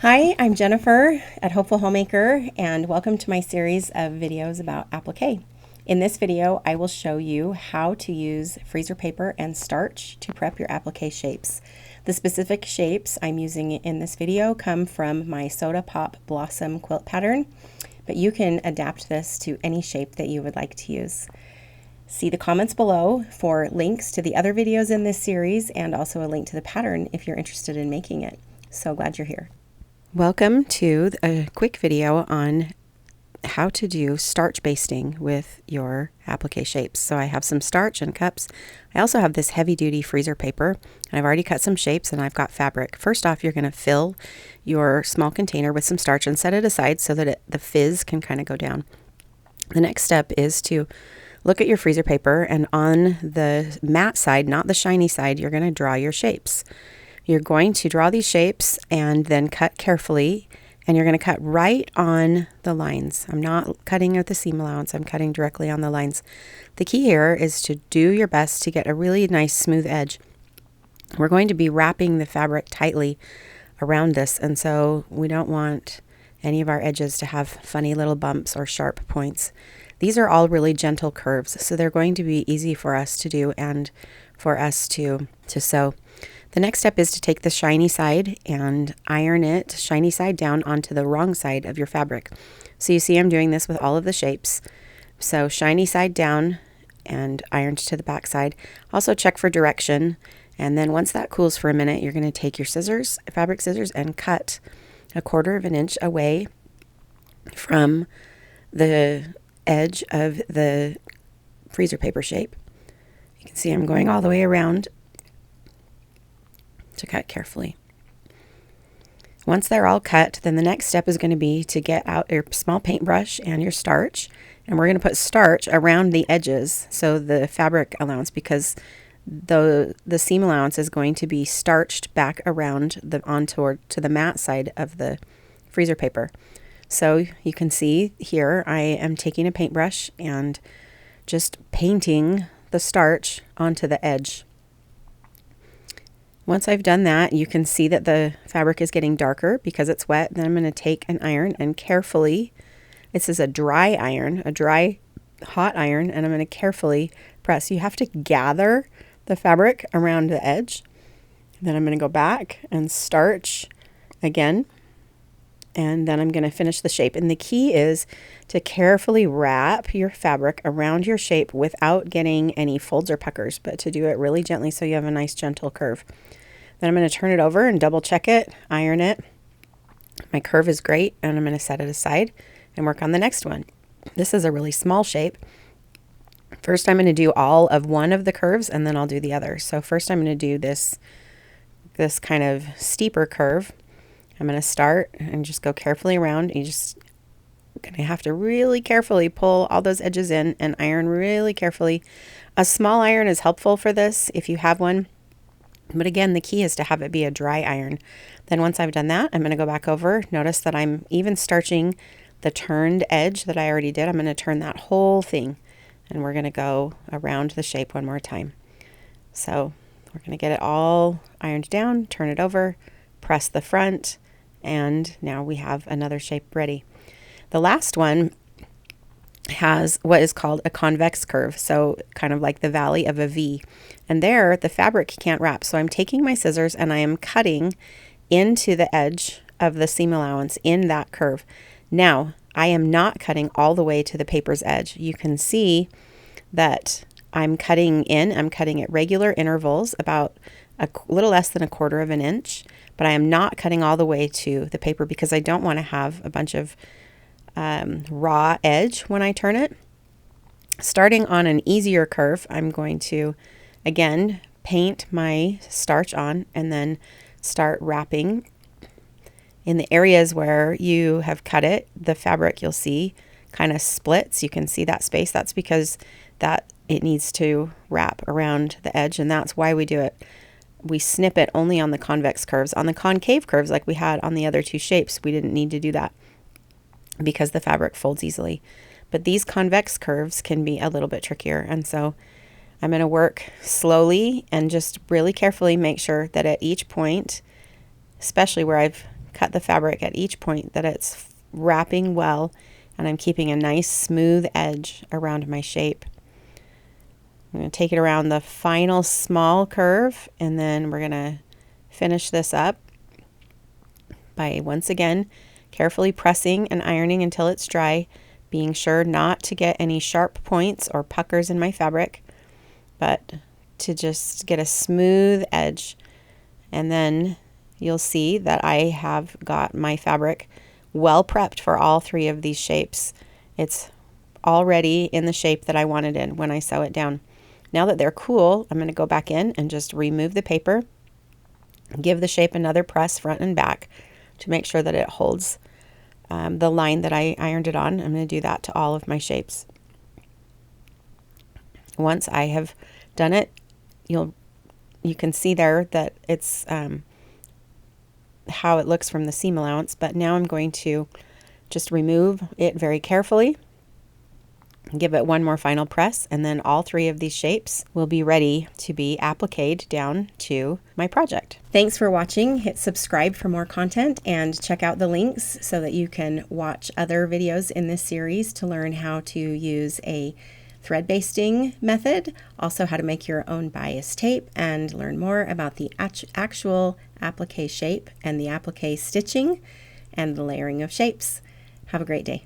Hi, I'm Jennifer at Hopeful Homemaker, and welcome to my series of videos about applique. In this video, I will show you how to use freezer paper and starch to prep your applique shapes. The specific shapes I'm using in this video come from my Soda Pop Blossom quilt pattern, but you can adapt this to any shape that you would like to use. See the comments below for links to the other videos in this series and also a link to the pattern if you're interested in making it. So glad you're here. Welcome to a quick video on how to do starch basting with your applique shapes. So I have some starch and cups. I also have this heavy duty freezer paper, and I've already cut some shapes and I've got fabric. First off, you're going to fill your small container with some starch and set it aside so that the fizz can kind of go down. The next step is to look at your freezer paper, and on the matte side, not the shiny side, you're going to draw your shapes. You're going to draw these shapes and then cut carefully, and you're going to cut right on the lines. I'm not cutting at the seam allowance, I'm cutting directly on the lines. The key here is to do your best to get a really nice smooth edge. We're going to be wrapping the fabric tightly around this, and so we don't want any of our edges to have funny little bumps or sharp points. These are all really gentle curves, so they're going to be easy for us to do and for us to sew. The next step is to take the shiny side and iron it shiny side down onto the wrong side of your fabric. So you see I'm doing this with all of the shapes. So shiny side down and ironed to the back side. Also check for direction, and then once that cools for a minute, you're going to take your scissors, fabric scissors, and cut 1/4 inch away from the edge of the freezer paper shape. You can see I'm going all the way around to cut carefully. Once they're all cut, then the next step is going to be to get out your small paintbrush and your starch, and we're going to put starch around the edges, so the fabric allowance, because the seam allowance is going to be starched back around onto the matte side of the freezer paper. So you can see here I am taking a paintbrush and just painting the starch onto the edge. Once I've done that, you can see that the fabric is getting darker because it's wet. Then I'm going to take an iron and carefully, this is a dry iron, a dry hot iron, and I'm going to carefully press. You have to gather the fabric around the edge. Then I'm going to go back and starch again, and then I'm going to finish the shape. And the key is to carefully wrap your fabric around your shape without getting any folds or puckers, but to do it really gently so you have a nice gentle curve. Then I'm going to turn it over and double check it, iron it. My curve is great, and I'm going to set it aside and work on the next one. This is a really small shape. First I'm going to do all of one of the curves, and then I'll do the other. So first I'm going to do this kind of steeper curve. I'm going to start and just go carefully around. You're just going to have to really carefully pull all those edges in and iron really carefully. A small iron is helpful for this if you have one. But again, the key is to have it be a dry iron. Then once I've done that, I'm going to go back over. Notice that I'm even starching the turned edge that I already did. I'm going to turn that whole thing, and we're going to go around the shape one more time. So we're going to get it all ironed down, turn it over, press the front, and now we have another shape ready. The last one has what is called a convex curve, so kind of like the valley of a V. And there, the fabric can't wrap. So I'm taking my scissors and I am cutting into the edge of the seam allowance in that curve. Now, I am not cutting all the way to the paper's edge. You can see that I'm cutting at regular intervals, about a little less than 1/4 inch, but I am not cutting all the way to the paper because I don't want to have a bunch of raw edge when I turn it. Starting on an easier curve, I'm going to again paint my starch on and then start wrapping. In the areas where you have cut it, the fabric, you'll see, kind of splits. You can see that space. That's because it needs to wrap around the edge, and that's why we do it. We snip it only on the convex curves. On the concave curves, like we had on the other two shapes, we didn't need to do that because the fabric folds easily. But these convex curves can be a little bit trickier, and so I'm going to work slowly and just really carefully make sure that at each point, especially where I've cut the fabric at each point that it's wrapping well, and I'm keeping a nice smooth edge around my shape. I'm going to take it around the final small curve, and then we're going to finish this up by once again carefully pressing and ironing until it's dry, being sure not to get any sharp points or puckers in my fabric, but to just get a smooth edge. And then you'll see that I have got my fabric well prepped for all three of these shapes. It's already in the shape that I wanted in when I sew it down. Now that they're cool, I'm going to go back in and just remove the paper, give the shape another press front and back to make sure that it holds the line that I ironed it on. I'm going to do that to all of my shapes. Once I have done it, you can see there that it's how it looks from the seam allowance, but now I'm going to just remove it very carefully, give it one more final press, and then all three of these shapes will be ready to be appliqued down to my project. Thanks for watching. Hit subscribe for more content and check out the links so that you can watch other videos in this series to learn how to use a thread basting method, also how to make your own bias tape, and learn more about the actual applique shape and the applique stitching and the layering of shapes. Have a great day.